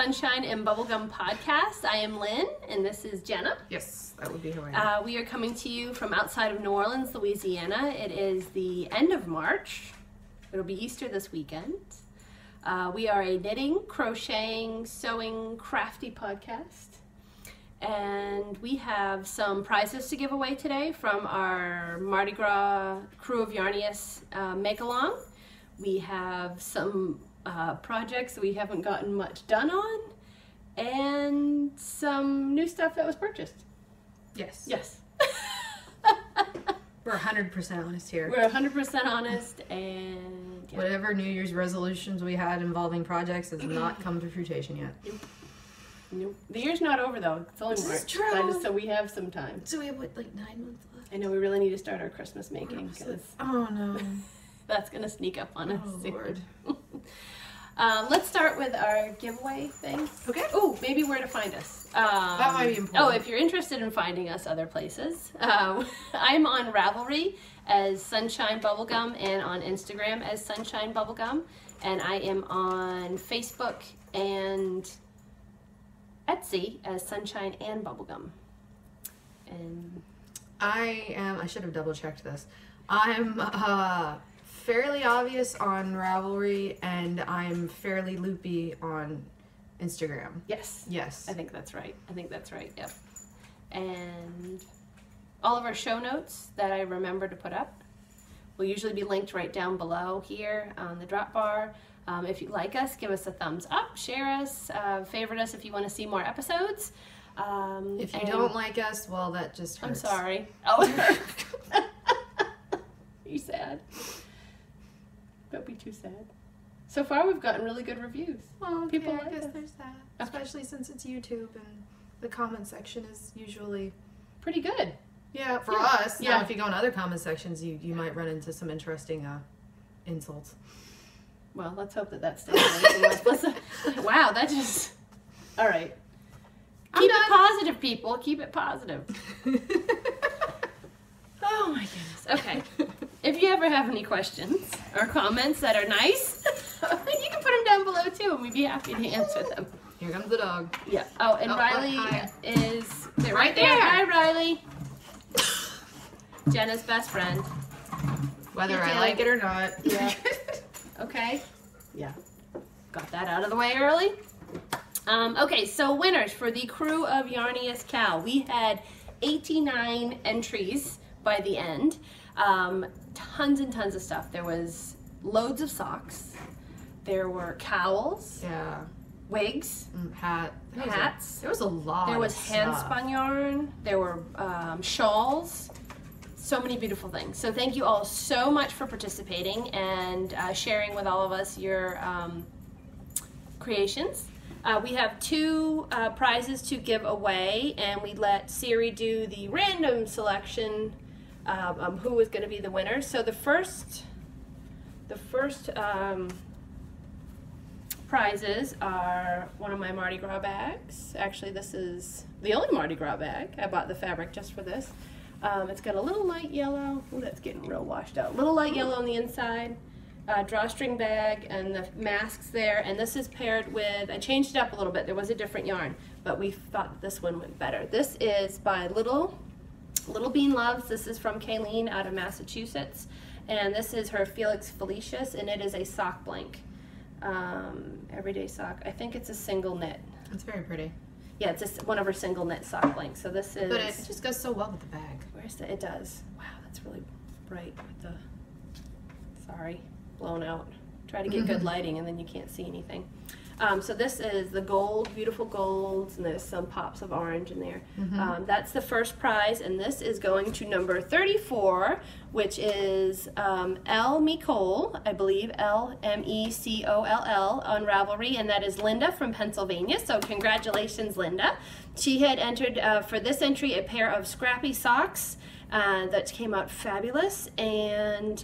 Sunshine and Bubblegum podcast. I am Lynn, and this is Jenna. Yes, that would be who I am. We are coming to you from outside of New Orleans, Louisiana. It is the end of March. It'll be Easter this weekend. We are a knitting, crocheting, sewing, crafty podcast. And we have some prizes to give away today from our Mardi Gras Krewe of Yarnius make-along. We have some projects that we haven't gotten much done on, and some new stuff that was purchased. Yes. Yes. We're 100% honest here. We're 100% honest, and yeah. Whatever New Year's resolutions we had involving projects has not come to fruition yet. Nope. The year's not over though. It's only This March. is true. So we have some time. So we have, what, like 9 months left? I know we really need to start our Christmas making, because Oh no. that's going to sneak up on us soon. Lord. Let's start with our giveaway thing. Okay. Oh, maybe where to find us. That might be important. Oh, if you're interested in finding us other places, I'm on Ravelry as Sunshine Bubblegum and on Instagram as Sunshine Bubblegum, and I am on Facebook and Etsy as Sunshine and Bubblegum. And I should have double checked this. I'm fairly obvious on Ravelry, and I'm fairly loopy on Instagram. yes. Yes. I think that's right. Yep. And all of our show notes that I remember to put up will usually be linked right down below here on the drop bar. If you like us, give us a thumbs up, share us, favorite us if you want to see more episodes. If you don't like us, well, that just hurts. I'm sorry. Oh, it hurt. Are you sad? Don't be too sad. So far, we've gotten really good reviews. Well, People yeah, like I guess us. there's that. Especially since it's YouTube and the comment section is usually... Pretty good. Yeah, for Yeah. us. Yeah. Now, if you go in other comment sections, you might run into some interesting insults. Well, let's hope that stays away. Wow, that just... All right. Keep it positive, people. Keep it positive. Oh, my goodness. Okay. If you ever have any questions or comments that are nice, you can put them down below, too, and we'd be happy to answer them. Here comes the dog. Yeah. Oh, and Riley hi. is right Right there. there. Hi, Riley. Jenna's best friend. Whether You I do. like it or not. Yeah. Okay. Yeah. Got that out of the way early. Okay, so winners for the Krewe of Yarnius cow. We had 89 entries by the end. Tons and tons of stuff. There was loads of socks. There were cowls, Yeah. wigs, hats. There was a lot. There was of hand stuff. spun yarn. There were shawls. So many beautiful things. So thank you all so much for participating and sharing with all of us your creations. We have 2 prizes to give away, and we let Siri do the random selection who was going to be the winner. So the first prizes are one of my Mardi Gras bags. Actually, this is the only Mardi Gras bag. I bought the fabric just for this. It's got a little light yellow. Oh, that's getting real washed out. Little light yellow on the inside. Drawstring bag and the masks there. And this is paired with, I changed it up a little bit. There was a different yarn, but we thought this one went better. This is by Little Bean Loves. This is from Kayleen out of Massachusetts. And this is her Felix Felicius, and it is a sock blank. Everyday sock. I think it's a single knit. It's very pretty. Yeah, it's just one of her single knit sock blanks. So this is... But it just goes so well with the bag. Where's the... It does. Wow, that's really bright with the... Sorry, blown out. Try to get good lighting and then you can't see anything. So this is the gold, beautiful golds, and there's some pops of orange in there. That's the first prize, and this is going to number 34, which is L. Mecole, I believe, L-M-E-C-O-L-L on Ravelry, and that is Linda from Pennsylvania. So congratulations, Linda. She had entered for this entry a pair of scrappy socks that came out fabulous, and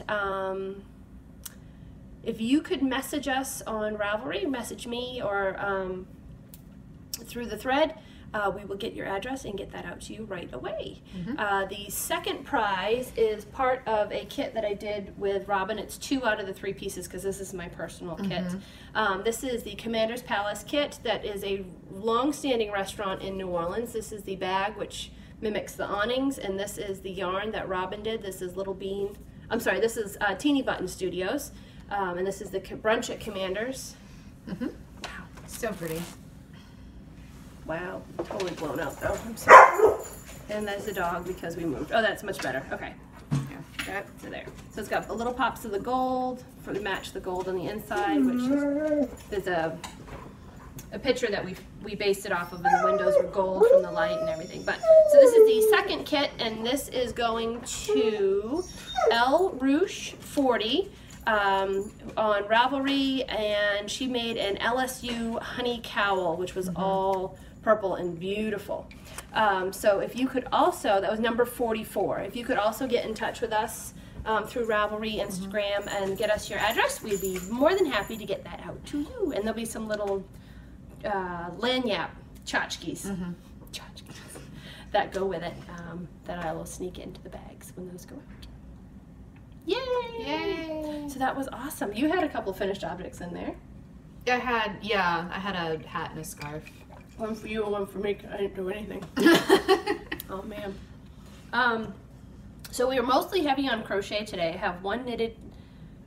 if you could message us on Ravelry, message me or through the thread, we will get your address and get that out to you right away. The second prize is part of a kit that I did with Robin. It's 2 out of the 3 pieces because this is my personal kit. This is the Commander's Palace kit that is a long-standing restaurant in New Orleans. This is the bag, which mimics the awnings, and this is the yarn that Robin did. This is Little Bean. I'm sorry, this is Teenybutton Studios, and this is the brunch at Commander's. Wow, So pretty. Wow, totally blown out though. I'm sorry. And there's the dog because we moved. Oh, that's much better. Okay. Yeah. So there. So it's got little pops of the gold to match the gold on the inside, which is a picture that we based it off of, and the windows were gold from the light and everything. But so this is the second kit, and this is going to El Rouge 40 on Ravelry, and she made an LSU honey cowl, which was all purple and beautiful. So if you could also, that was number 44, if you could also get in touch with us through Ravelry, Instagram, and get us your address, we'd be more than happy to get that out to you. And there'll be some little lanyard tchotchkes that go with it that I will sneak into the bags when those go out. Yay! Yay! So that was awesome. You had a couple finished objects in there. I had a hat and a scarf. One for you and one for me. I didn't do anything. Oh man. So we were mostly heavy on crochet today. I have one knitted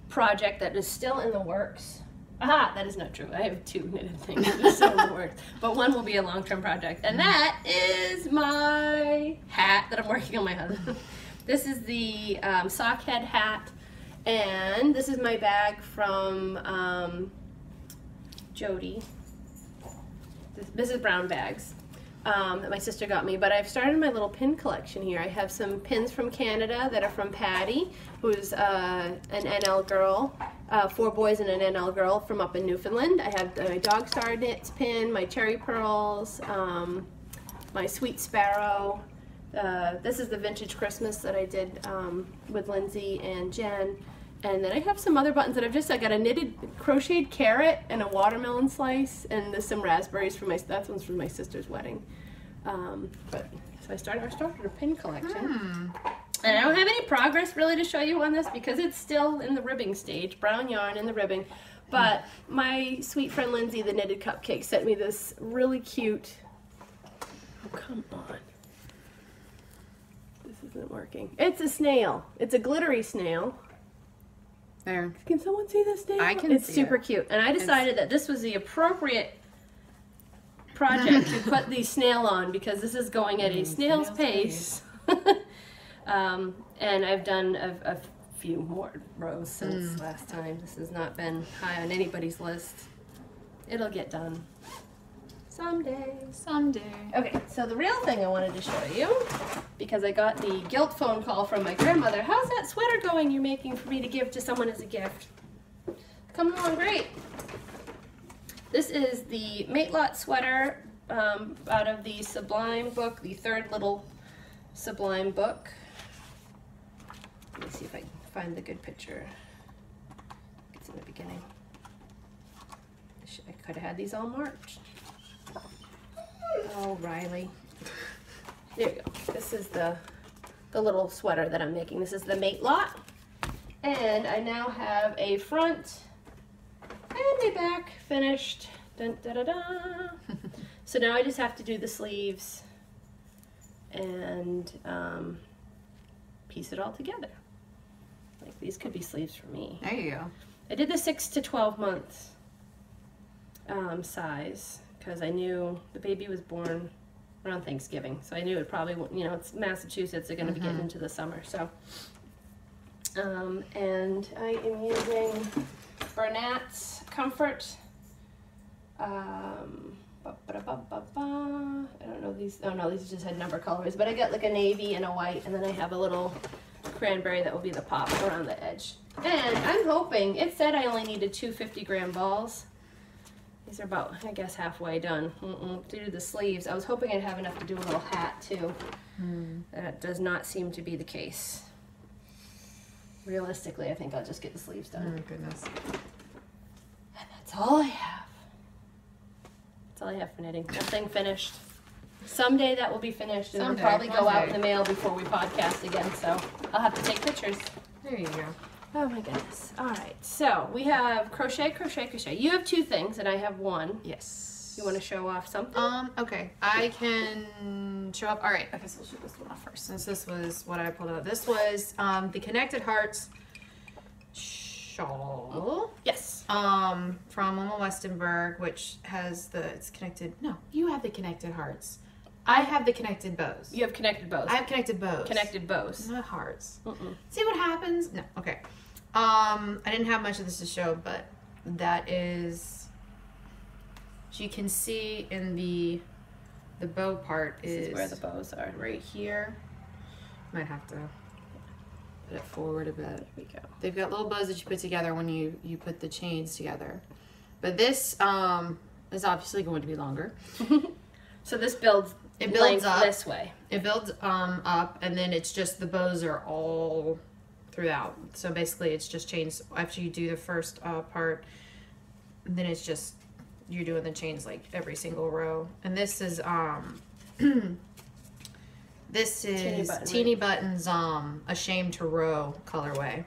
project that is still in the works. Aha, that is not true. I have 2 knitted things that are still in the works, but one will be a long-term project, and that is my hat that I'm working on my husband. This is the sock head hat, and this is my bag from Jody. This is brown bags that my sister got me, but I've started my little pin collection here. I have some pins from Canada that are from Patty, who's an NL girl, 4 boys and an NL girl from up in Newfoundland. I have my Dog Star Knits pin, my Cherry Pearls, my Sweet Sparrow. This is the Vintage Christmas that I did with Lindsay and Jen. And then I have some other buttons that I got a knitted crocheted carrot and a watermelon slice, and there's some raspberries for that one's from my sister's wedding. So I started a pin collection. And I don't have any progress really to show you on this because it's still in the ribbing stage, brown yarn in the ribbing. But my sweet friend Lindsay, the Knitted Cupcake, sent me this really cute, oh come on, this isn't working. It's a snail. It's a glittery snail. There. Can someone see this snail? I can It's see super it. cute. And I decided that this was the appropriate project to put the snail on because this is going at a snail's pace. And I've done a few more rows since last time. This has not been high on anybody's list. It'll get done someday. Someday. Okay, so the real thing I wanted to show you, because I got the guilt phone call from my grandmother. How's that sweater going you're making for me to give to someone as a gift? Coming along great. This is the Matelot Sweater out of the Sublime book, the 3rd little Sublime book. Let me see if I can find the good picture. It's in the beginning. I could have had these all marked. Oh, Riley. There you go. This is the little sweater that I'm making. This is the Matelot. And I now have a front and a back finished. Dun, da, da, da. So now I just have to do the sleeves and piece it all together. Like these could be sleeves for me. There you go. I did the 6 to 12 months size because I knew the baby was born around Thanksgiving, so I knew it probably, it's Massachusetts, they're going to be getting into the summer, so. And I am using Bernat's Comfort. I don't know these. Oh no, these just had number colors, but I got like a navy and a white, and then I have a little cranberry that will be the pop around the edge. And I'm hoping, it said I only needed 2 50-gram balls. These are about, I guess, halfway done to do the sleeves. I was hoping I'd have enough to do a little hat too. That does not seem to be the case. Realistically, I think I'll just get the sleeves done. Oh goodness. And that's all I have. That's all I have for knitting. Nothing finished. Someday that will be finished, and it'll probably go out in the mail before we podcast again, so I'll have to take pictures. There you go. Oh my goodness. All right, so we have crochet, crochet, crochet. You have 2 things, and I have 1. Yes. You want to show off something? Okay. I can show up. All right. I guess I'll show this one off first, since this was what I pulled out. This was the Connected Hearts shawl. Yes. From Wilma Westenberg, which has it's connected. No, you have the Connected Hearts. I have the connected bows. You have connected bows. I have connected bows. Connected bows. Not hearts. See what happens? No. Okay. I didn't have much of this to show, but that is, as you can see in the bow part This is where the bows are, right here. Might have to put it forward a bit. There we go. They've got little bows that you put together when you put the chains together. But this is obviously going to be longer. So this builds. It builds up this way. It builds up, and then it's just the bows are all throughout. So basically, it's just chains after you do the first part. Then it's just you're doing the chains like every single row. And this is Teenybutton's Ashamed to Row colorway.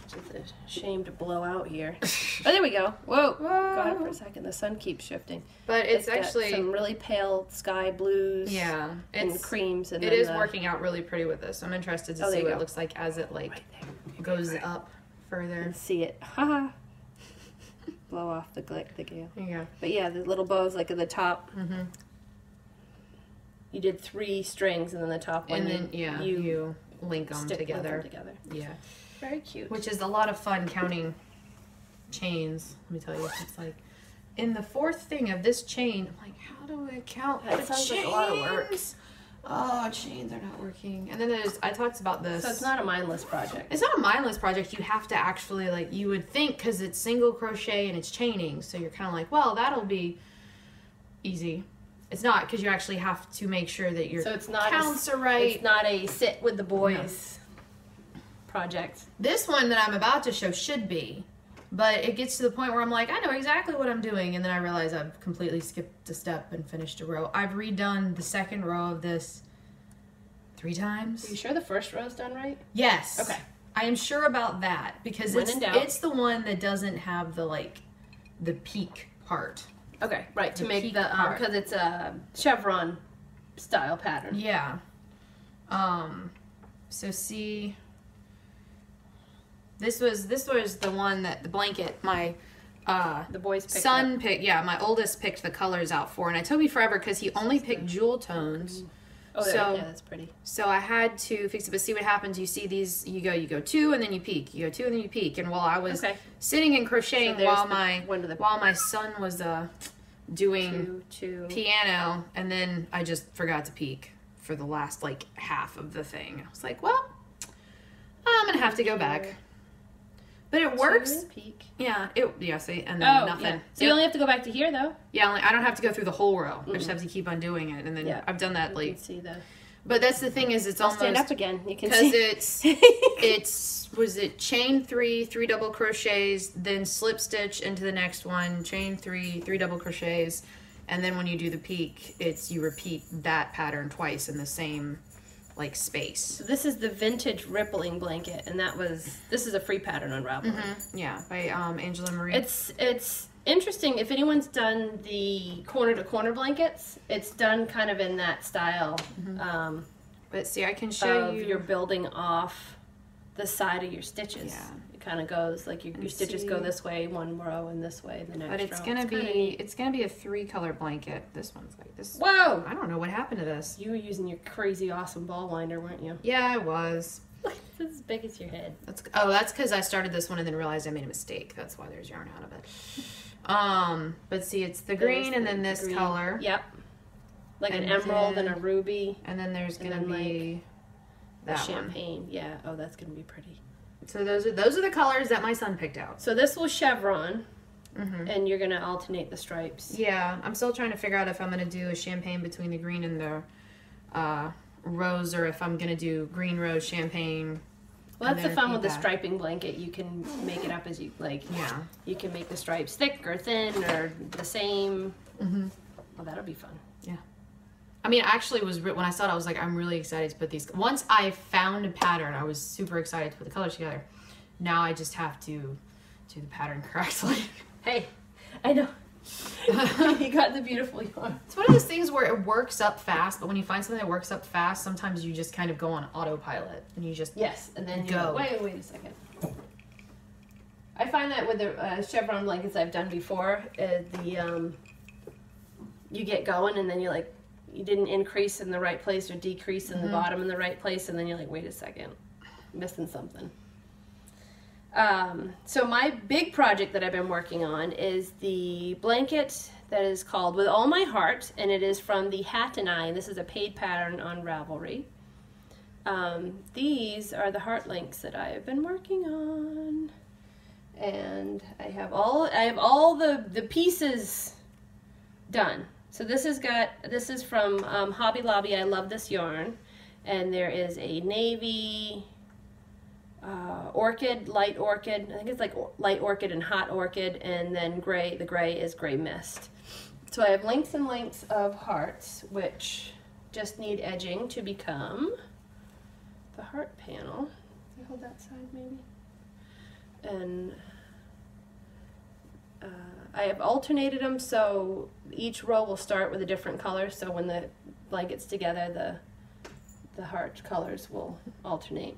Just a shame to blow out here. Oh, there we go. Whoa. Got it for a second. The sun keeps shifting. But it's actually got some really pale sky blues. Yeah, and creams. And it is working out really pretty with this. I'm interested to see what it looks like as it goes up further. See it. Haha. Blow off the gale. There you go. But yeah, the little bows like at the top. Mm-hmm. You did 3 strings, and then the top one. And then you link them together. Yeah. Very cute. Which is a lot of fun counting chains. Let me tell you, it's like in the 4th thing of this chain. I'm like, how do I count? That sounds like a lot of work. Oh, chains are not working. And then I talked about this. So it's not a mindless project. It's not a mindless project. You have to actually you would think, because it's single crochet and it's chaining. So you're kind of like, well, that'll be easy. It's not, because you actually have to make sure that your counts are right. It's not a sit with the boys project. This one that I'm about to show should be, but it gets to the point where I'm like, I know exactly what I'm doing, and then I realize I've completely skipped a step and finished a row. I've redone the 2nd row of this 3 times. Are you sure the first row's done right? Yes. Okay. I am sure about that, because it's the one that doesn't have the peak part. Okay, right, to make the because it's a chevron style pattern. Yeah. So see, this was the one that the blanket my the boys picked son picked. Yeah, my oldest picked the colors out for, and it took me forever because he only picked jewel tones. Oh, yeah, that's pretty. So I had to fix it, but see what happens. You see these, you go 2 and then you peek. You go 2 and then you peek. And while I was sitting and crocheting while my son was doing piano, and then I just forgot to peek for the last half of the thing. I was like, well, I'm gonna have to go back. But it works. Peek. Yeah. See, and then nothing. Yeah. So you only have to go back to here, though. Yeah, I don't have to go through the whole row. I just have to keep on doing it, and then I've done that. You can see that. But that's the thing is, it's almost stand up again. You can see it's chain 3 double crochets, then slip stitch into the next one, chain 3 double crochets, and then when you do the peak, you repeat that pattern twice in the same space. So this is the vintage rippling blanket, and this is a free pattern on Ravelry. Mm-hmm. Yeah, by Angela Marie. It's interesting. If anyone's done the corner to corner blankets, it's done kind of in that style. Mm-hmm. But see, I can show you. You're building off the side of your stitches. Yeah. It kind of goes your stitches go this way one row and this way the next row. But it's gonna be a 3-color blanket. This one's like this. Whoa! I don't know what happened to this. You were using your crazy awesome ball winder, weren't you? Yeah, I was. It's as big as your head. That's because I started this one and then realized I made a mistake. That's why there's yarn out of it. But see, it's the green and then this color. Yep. Like an emerald and a ruby. And then there's gonna be that champagne. One. Yeah. Oh, that's gonna be pretty. So those are the colors that my son picked out. So this will chevron, and you're gonna alternate the stripes. Yeah, I'm still trying to figure out if I'm gonna do a champagne between the green and the rose, or if I'm gonna do green rose champagne. Well, that's the fun with the striping blanket. You can make it up as you like. Yeah. You can make the stripes thick or thin or the same. Mm-hmm. Well, that'll be fun. Yeah. I mean, actually, when I saw it, I was like, I'm really excited to put these. Once I found a pattern, I was super excited to put the colors together. Now I just have to do the pattern correctly. Hey, I know. You got the beautiful yarn. It's one of those things where it works up fast, but when you find something that works up fast, sometimes you just kind of go on autopilot and you just and then go. Wait a second. I find that with the chevron blankets I've done before, you get going and then you're like, you didn't increase in the right place or decrease in the bottom in the right place, and then you're like, wait a second, missing something. So my big project that I've been working on is the blanket that is called With All My Heart, and it is from the Hat and I, and this is a paid pattern on Ravelry. These are the heart links that I have been working on, and I have all the pieces done. So this is from Hobby Lobby. I love this yarn, and there is a navy, orchid, light orchid. I think it's like light orchid and hot orchid, and then gray. The gray is gray mist. So I have links and links of hearts, which just need edging to become the heart panel. Can I hold that side maybe? And I have alternated them, so each row will start with a different color, so when the blanket's together, the heart colors will alternate.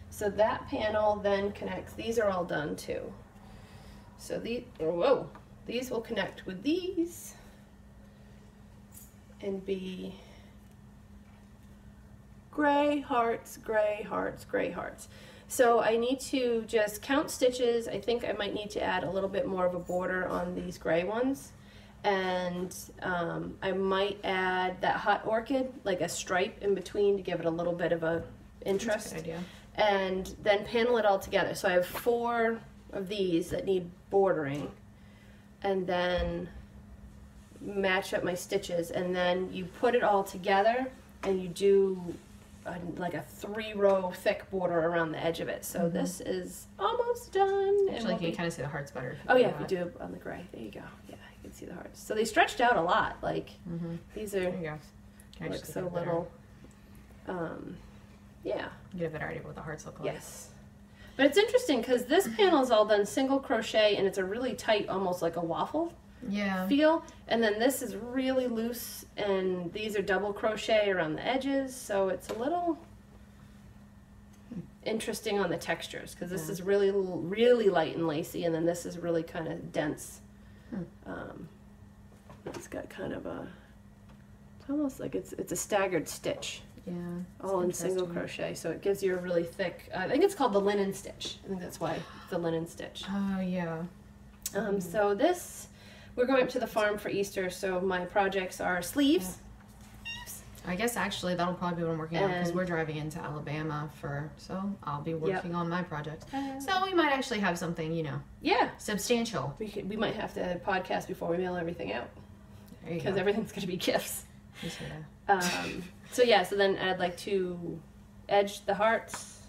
So that panel then connects. These are all done too. So these will connect with these and be gray hearts, gray hearts, gray hearts. So I need to just count stitches. I think I might need to add a little bit more of a border on these gray ones. And I might add that hot orchid, like a stripe in between to give it a little bit of a interest. That's a good idea. And then panel it all together. So I have 4 of these that need bordering. And then match up my stitches. And then you put it all together and you do like a 3-row thick border around the edge of it. So this is almost done. Actually, you can kind of see the hearts better. Oh yeah, if you do it on the gray. There you go. Yeah, you can see the hearts. So they stretched out a lot. Like these are, there you go. look so little. Yeah. Get a better idea of what the hearts look like. Yes. But it's interesting because this panel is all done single crochet, and it's a really tight, almost like a waffle feel. And then this is really loose, and these are double crochet around the edges, so it's a little interesting on the textures because this is really, really light and lacy, and then this is really kind of dense. It's got kind of a, it's almost like it's a staggered stitch. Yeah. All in single crochet, so it gives you a really thick, I think it's called the linen stitch. I think that's why it's the linen stitch. Oh, yeah. So this, we're going up to the farm for Easter, so my projects are sleeves. I guess actually that'll probably be what I'm working on because we're driving into Alabama so I'll be working on my project. So we might actually have something, substantial. We might have to podcast before we mail everything out because everything's going to be gifts. So then I'd like to edge the hearts,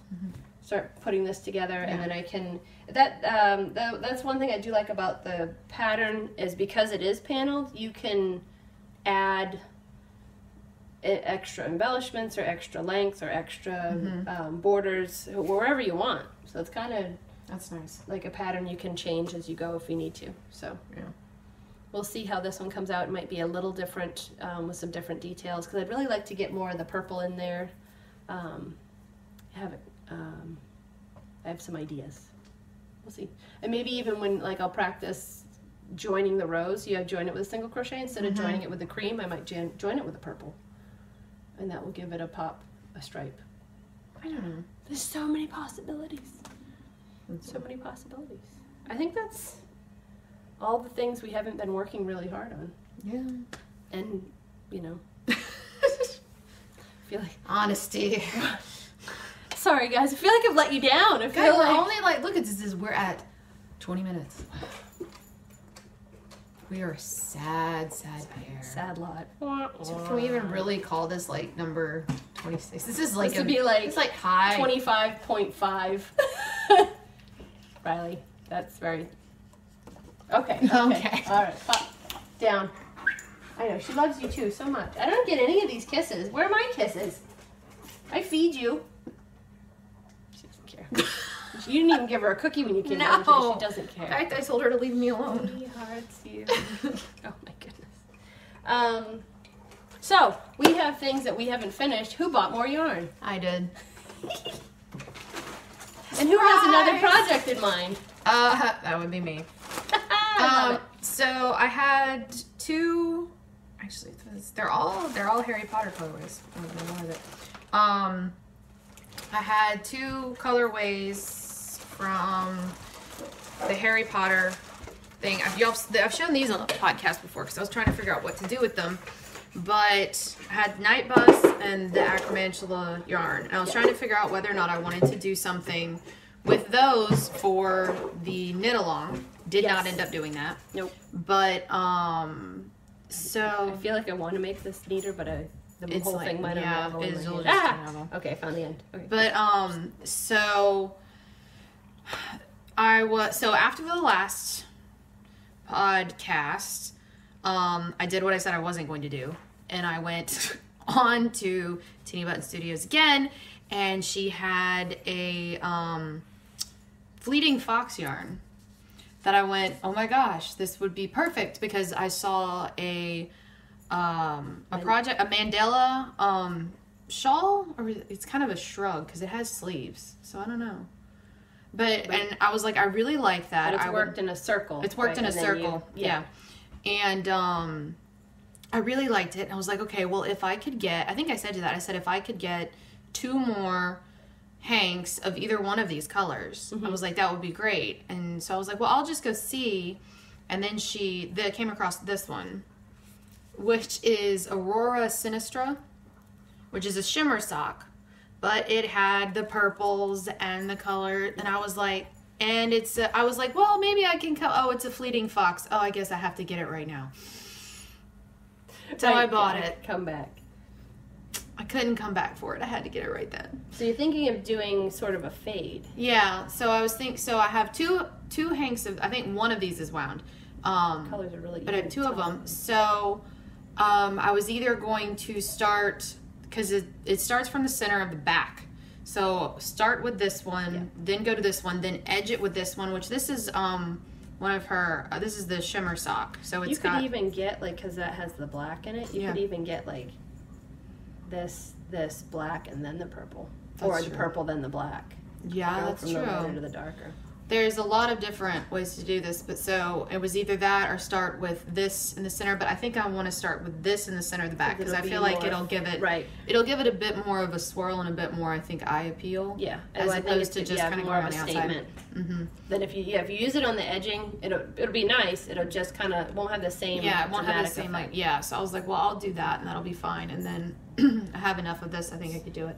start putting this together, and then I can, that's one thing I do like about the pattern is because it is paneled, you can add extra embellishments or extra lengths or extra borders wherever you want. So it's kind of, that's nice, like a pattern you can change as you go if you need to. So we'll see how this one comes out. It might be a little different with some different details because I'd really like to get more of the purple in there. I have some ideas. We'll see. And maybe even when I'll practice joining the rows, join it with a single crochet instead of joining it with the cream. I might join it with a purple, and that will give it a pop, a stripe. I don't know. There's so many possibilities. So many possibilities. I think that's all the things we haven't been working really hard on. Yeah. And, feel like honesty. Sorry guys, I feel like I've let you down. I feel we're only look at this, we're at 20 minutes. We are a sad pair. Sad lot. So can we even really call this number 26? This is this would be it's high 25.5. Riley, that's very okay. All right, pop down. I know, she loves you too so much. I don't get any of these kisses. Where are my kisses? I feed you. She doesn't care. You didn't even give her a cookie when you came over today. She doesn't care. In fact, I told her to leave me alone. Sweethearts, you. Oh my goodness. So, we have things that we haven't finished. Who bought more yarn? I did. And who has another project in mind? That would be me. So I had two. Actually, they're all Harry Potter colorways. I had two colorways from the Harry Potter thing. I've shown these on the podcast before because I was trying to figure out what to do with them. But I had Night Bus and the Acromantula yarn. And I was trying to figure out whether or not I wanted to do something with those for the knit along. Did not end up doing that. Nope. But so I feel like I want to make this neater, but the whole thing might have Okay, I found the end. Okay. But so after the last podcast, I did what I said I wasn't going to do, and I went on to Teenybutton Studios again, and she had a fleeting fox yarn that I went, oh my gosh, this would be perfect, because I saw a project, a Mandela shawl, or it's kind of a shrug because it has sleeves, so I don't know. But and I was like, I really like that. But it's worked in a circle. It's worked in a circle, yeah. And I really liked it. And I was like, okay, well, if I could get, I think I said to that, I said if I could get 2 more hanks of either one of these colors, I was like, that would be great. And so I was like, well, I'll just go see. And then they came across this one, which is Aurora Sinistra, which is a shimmer sock. But it had the purples and the color. And I was like, I was like, well, maybe I can oh, it's a fleeting fox. Oh, I guess I have to get it right now. So I bought it. Come back. I couldn't come back for it. I had to get it right then. So you're thinking of doing sort of a fade. Yeah. So I was so I have two hanks of, I think one of these is wound. Colors are really good. But I have 2 of them. So I was either going to start, because it starts from the center of the back. So start with this one, then go to this one, then edge it with this one, which this is one of her, this is the shimmer sock. So it's got... You could even get, like, because that has the black in it, you could even get, like, this black and then the purple. Or the purple then the black. Yeah, that's true. From the lighter to the darker. There's a lot of different ways to do this, but so it was either that or start with this in the center, but I think I want to start with this in the center of the back because I feel like it'll give it a bit more of a swirl and a bit more, I think, eye appeal. Yeah, as opposed to just kind of going on the outside. Then if you use it on the edging, it'll be nice. It'll just kind of won't have the same it won't have the same effect. So I was like, well, I'll do that and that'll be fine. And then I have enough of this. I think I could do it.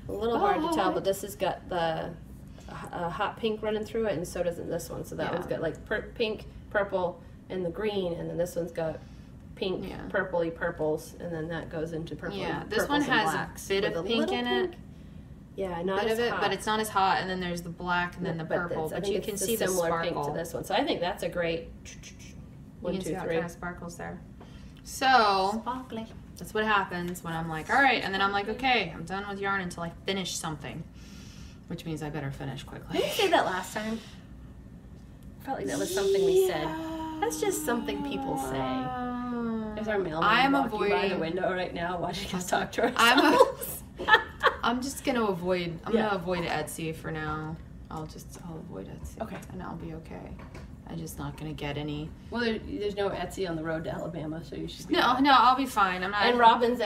A little hard to tell, but this has got the hot pink running through it, and so doesn't this one. So that one's got like pink, purple, and the green, and then this one's got pink, purpley purples, and then that goes into purple. Yeah, this one has a bit of pink in it. Yeah, not as hot. But it's not as hot. And then there's the black, and then the purple. But you can see the sparkle pink to this one. So I think that's a great 1, 2, 3. Kind of sparkles there. So sparkly. That's what happens when I'm like, all right, and then I'm like, okay, I'm done with yarn until I finish something. Which means I better finish quickly. Did we say that last time? I felt like that was something we said. That's just something people say. There's our mailman walking by the window right now watching us talk to ourselves. I'm just going to avoid, gonna avoid Etsy for now. I'll avoid Etsy. Okay. And I'll be okay. I'm just not going to get any. Well, there's no Etsy on the road to Alabama, so you should be No, I'll be fine. I'm not. And Robin's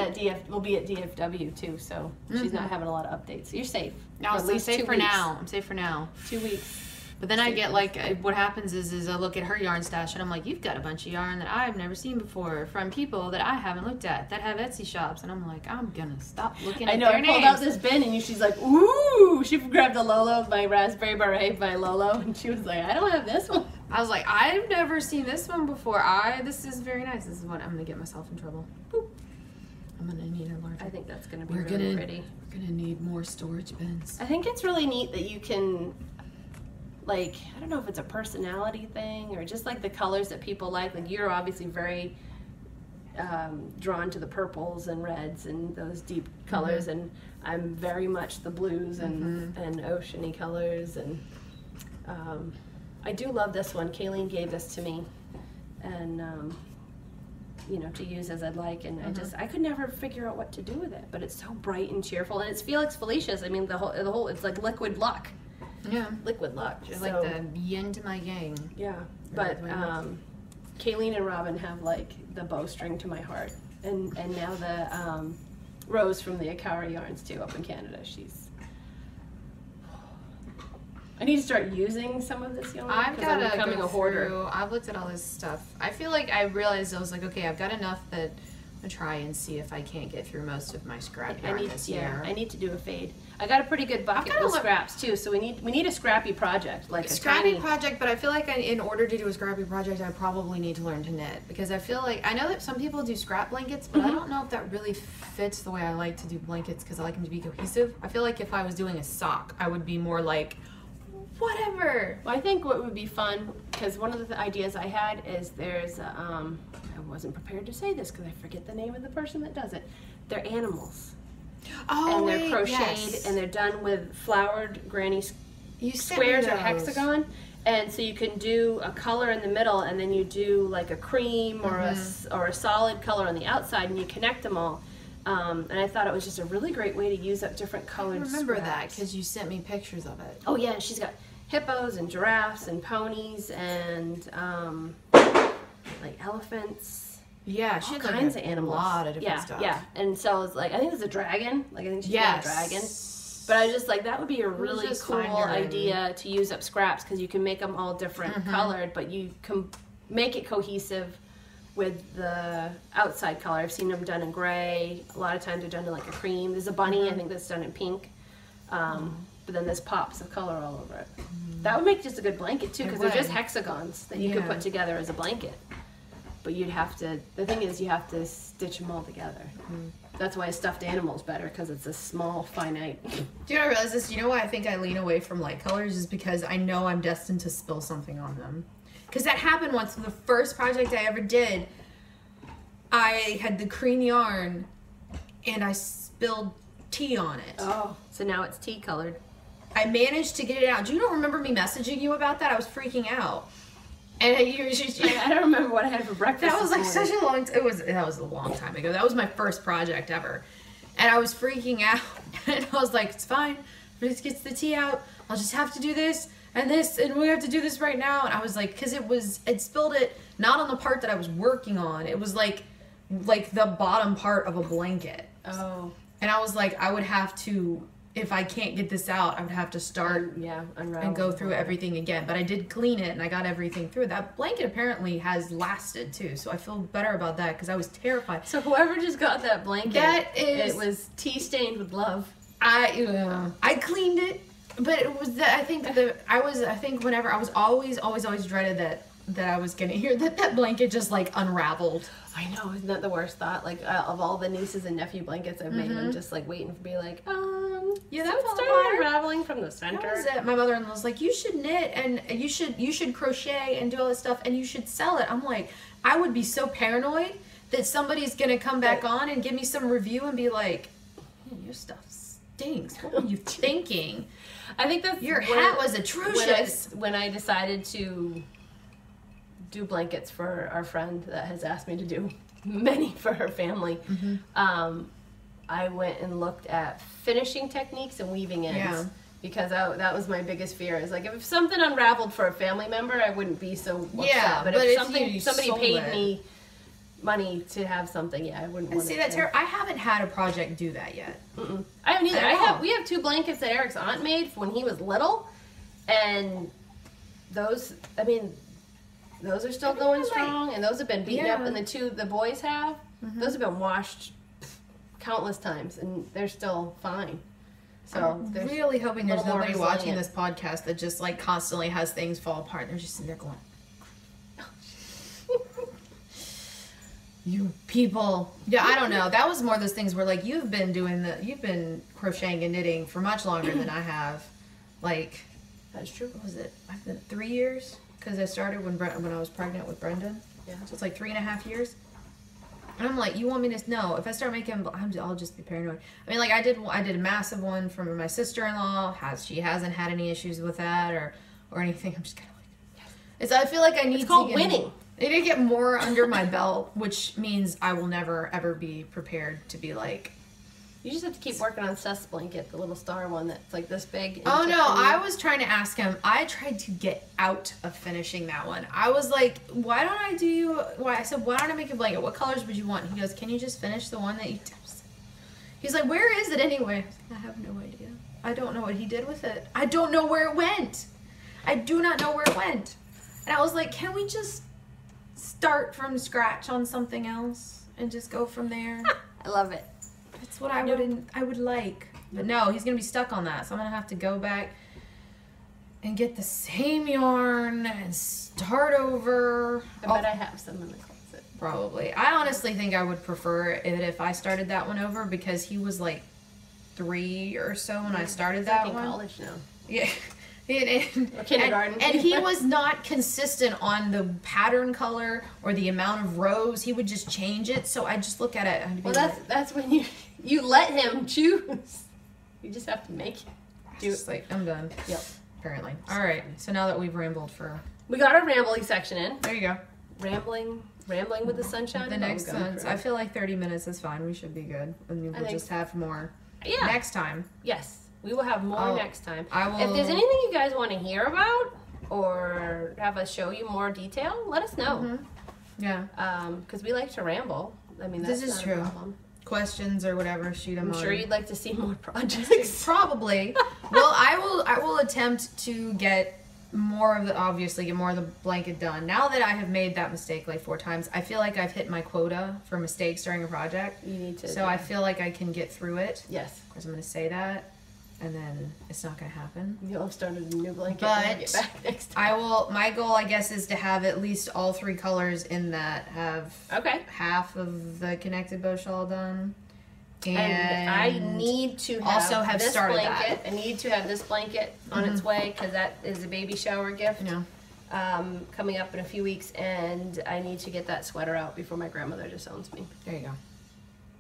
will be at DFW too, so she's not having a lot of updates. So you're safe. No, I'm safe for now. I'm safe for now. 2 weeks. But then I get like, what happens is I look at her yarn stash and I'm like, you've got a bunch of yarn that I've never seen before from people that I haven't looked at that have Etsy shops. And I'm like, I'm going to stop looking at their names. I pulled out this bin and she's like, ooh, she grabbed the Lolo, my raspberry beret by Lolo. And she was like, I don't have this one. I was like, I've never seen this one before. This is very nice. This is what I'm going to get myself in trouble. Boop. I'm going to need a larger. I think that's going to be really pretty. We're going to need more storage bins. I think it's really neat that you can, like, I don't know if it's a personality thing or just like the colors that people like. Like, you're obviously very drawn to the purples and reds and those deep colors, and I'm very much the blues and oceany colors, and I do love this one. Kayleen gave this to me, and you know, to use as I'd like, and I could never figure out what to do with it, but it's so bright and cheerful, and it's Felix Felicia's. I mean, the whole it's like liquid luck. Yeah, liquid luck. Just like the yin to my yang. Yeah, but Kayleen and Robin have like the bowstring to my heart, and now the Rose from the Akara Yarns too up in Canada. I need to start using some of this yarn because I'm becoming a hoarder. I've looked at all this stuff. I feel like I realized I was like, okay, I've got enough that I'm gonna try and see if I can't get through most of my scrap yarn this year. I need to do a fade. I got a pretty good bucket with scraps too, so we need a scrappy project, like a scrappy project. But I feel like in order to do a scrappy project, I probably need to learn to knit, because I feel like I know that some people do scrap blankets, but I don't know if that really fits the way I like to do blankets, because I like them to be cohesive. I feel like if I was doing a sock, I would be more like, whatever. Well, I think what would be fun, because one of the ideas I had is there's I wasn't prepared to say this because I forget the name of the person that does it. They're animals. Oh, and they're crocheted, and they're done with flowered granny squares or hexagon, and so you can do a color in the middle, and then you do like a cream or a solid color on the outside, and you connect them all. And I thought it was just a really great way to use up different colored scraps. I remember that because you sent me pictures of it. Oh yeah, and she's got hippos and giraffes and ponies and like elephants. Yeah, she had all kinds of animals. A lot of different stuff. Yeah, and so it's like, I think it's a dragon. Like, I think she's got a dragon. But I was just like, that would be a really cool idea to use up scraps, because you can make them all different colored, but you can make it cohesive with the outside color. I've seen them done in gray. A lot of times they're done in like a cream. There's a bunny, I think, that's done in pink. But then there's pops of color all over it. That would make just a good blanket too, because they're just hexagons that you could put together as a blanket. But you'd have to, the thing is, you have to stitch them all together. That's why a stuffed animal's better, because it's a small, finite. Do you know, I realize this? You know why I think I lean away from light colors is because I know I'm destined to spill something on them. Because that happened once. The first project I ever did, I had the cream yarn, and I spilled tea on it. Oh, so now it's tea colored. I managed to get it out. Do you not remember me messaging you about that? I was freaking out. And I don't remember what I had for breakfast. That was like such a long. That was a long time ago. That was my first project ever, and I was freaking out. And I was like, "It's fine. Just gets the tea out. I'll just have to do this and this, and we have to do this right now." And I was like, because it spilled it not on the part that I was working on. It was like the bottom part of a blanket. Oh. And I was like, I would have to. If I can't get this out, I would have to start and go through everything again. But I did clean it, and I got everything through. That blanket apparently has lasted, too. So I feel better about that, because I was terrified. So wherever just got that blanket, it was tea-stained with love. I cleaned it, but it was I think whenever I was always dreaded that I was going to hear that blanket just, like, unraveled. I know, isn't that the worst thought? Like, of all the nieces and nephew blankets I've made, I'm just, like, waiting to be like, yeah, that started unraveling from the center. That was it. My mother-in-law was like, you should knit, and you should crochet and do all this stuff, and you should sell it. I'm like, I would be so paranoid that somebody's going to come back on and give me some review and be like, man, your stuff stinks. What were you thinking? I think that's... Your hat was atrocious. When I decided to do blankets for our friend that has asked me to do many for her family, I went and looked at finishing techniques and weaving ends, because that was my biggest fear. Is like, if something unraveled for a family member, I wouldn't be so upset. But if somebody paid me money to have something, I wouldn't want to. See, that's I haven't had a project do that yet. I haven't either. We have 2 blankets that Eric's aunt made when he was little, and those are still going strong, and those have been beaten up, and the 2 the boys have, those have been washed countless times, and they're still fine. So I'm really hoping there's nobody watching this podcast that just like constantly has things fall apart, and they're just sitting there going, you people. Yeah, I don't know. That was more of those things where like you've been crocheting and knitting for much longer than I have. Like, that's true. What was it? I've been 3 years, because I started when I was pregnant with Brendan. Yeah. So it's like 3.5 years. And I'm like, you want me to? No. If I start making, I'll just be paranoid. I mean, like I did a massive one for my sister-in-law. She hasn't had any issues with that or anything. I'm just kind of like, yes. I feel like I need. It's called winning. I need to get more under my belt, which means I will never ever be prepared to be like. You just have to keep working on Seth's blanket, the little star one that's like this big. Oh no, I was trying to ask him. I tried to get out of finishing that one. I was like, why don't I do, I said, why don't I make a blanket? What colors would you want? He goes, can you just finish the one that you did? He's like, where is it anyway? I have no idea. I don't know what he did with it. I don't know where it went. I do not know where it went. And I was like, can we just start from scratch on something else and just go from there? I love it. That's what I would like. But no, he's going to be stuck on that. So I'm going to have to go back and get the same yarn and start over. I bet I have some in the closet. Probably. I honestly think I would prefer it if I started that one over because he was like 3 or so when I started that one. In college now. Yeah. Or kindergarten. And he was not consistent on the pattern color or the amount of rows. He would just change it. So I just look at it and be that's when you let him choose. You just have to make it. Like, I'm done. Yep. Apparently. All right. So now that we've rambled we got our rambling section in. There you go. Rambling with the sunshine. The next one. I feel like 30 minutes is fine. We should be good. And we'll just have more next time. Yes. We will have more next time. I will. If there's anything you guys want to hear about or have us show you more detail, let us know. Mm-hmm. Yeah. Because we like to ramble. I mean, that's this is true. Questions or whatever, shoot them. I'm sure you'd like to see more projects. Probably. Well, I will attempt to get more of the blanket done. Now that I have made that mistake like 4 times, I feel like I've hit my quota for mistakes during a project. You need to. So I feel like I can get through it. Yes. Of course, I'm going to say that. And then it's not going to happen. You'll have started a new blanket but get back next time. my goal, I guess, is to have at least all 3 colors in that have half of the connected bow shawl done. And I need to have this started blanket. that. I need to have this blanket on its way because that is a baby shower gift coming up in a few weeks. And I need to get that sweater out before my grandmother disowns me. There you go.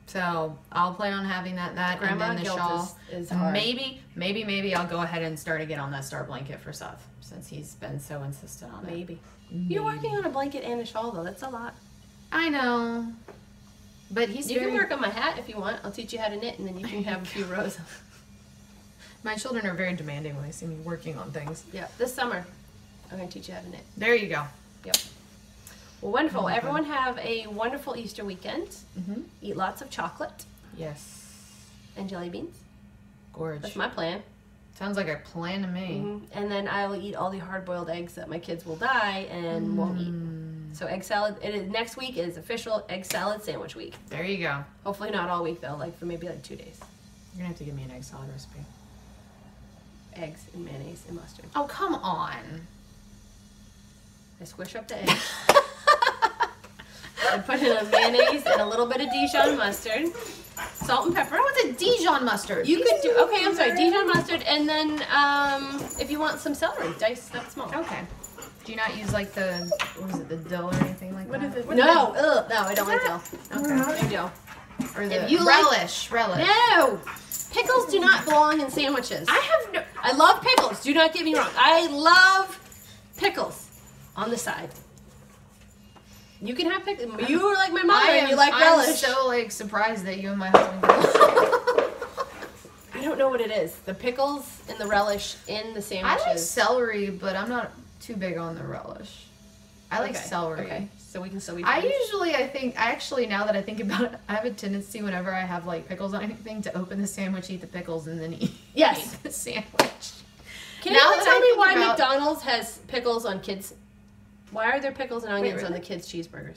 So I'll plan on having that Grandma and then the shawl. Is hard. Maybe I'll go ahead and start again on that star blanket for Seth since he's been so insistent on it. Maybe. You're working on a blanket and a shawl though. That's a lot. I know. But you can work on my hat if you want. I'll teach you how to knit and then you can have a few rows. My children are very demanding when they see me working on things. Yeah. This summer I'm going to teach you how to knit. There you go. Yep. Well, wonderful. Everyone have a wonderful Easter weekend. Mm-hmm. Eat lots of chocolate. Yes. And jelly beans. Gorge. That's my plan. Sounds like a plan to me. Mm-hmm. And then I will eat all the hard-boiled eggs that my kids will die and won't eat. So egg salad. Next week is official egg salad sandwich week. There you go. Hopefully not all week though. Like for maybe 2 days. You're gonna have to give me an egg salad recipe. Eggs and mayonnaise and mustard. Oh come on. I squish up the eggs. I put in a mayonnaise and a little bit of Dijon mustard, salt and pepper. What's a Dijon mustard? You could do, okay, I'm sorry, Dijon mustard, and then if you want some celery, diced that small. Okay. Do you not use like the dill or anything like that? What is it? No, I don't like dill. Okay, no dill. Or the relish. No! Pickles do not belong in sandwiches. I love pickles, do not get me wrong. I love pickles on the side. You can have pickles. You are like my mother and you like relish. I'm so like surprised that you and my husband I don't know what it is. The pickles and the relish in the sandwiches. I like celery, but I'm not too big on the relish. I like celery. Okay. So we can still be friends. Now that I think about it, I have a tendency whenever I have like pickles on anything to open the sandwich, eat the pickles, and then eat the sandwich. Can you tell me why McDonald's has pickles on kids? Why are there pickles and onions on the kids' cheeseburgers?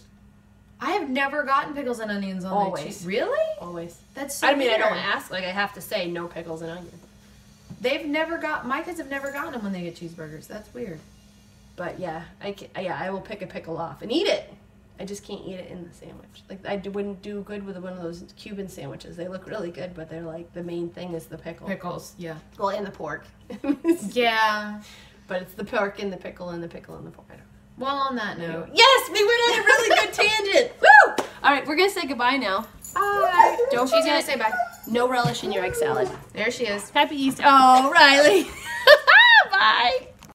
I have never gotten pickles and onions on my cheese. Really? Always. That's so weird. I don't ask. Like, I have to say no pickles and onions. My kids have never gotten them when they get cheeseburgers. That's weird. But yeah, I will pick a pickle off and eat it. I just can't eat it in the sandwich. Like, I wouldn't do good with one of those Cuban sandwiches. They look really good, but they're like, the main thing is the pickle. Pickles, yeah. Well, and the pork. Yeah. But it's the pork and the pickle and the pickle and the pork. I don't know. Well, on that note. Yes, we went on a really good tangent. Woo! All right, we're gonna say goodbye now. Bye. Don't She's forget, gonna say bye. No relish in your egg salad. There she is. Happy Easter. Oh, Riley.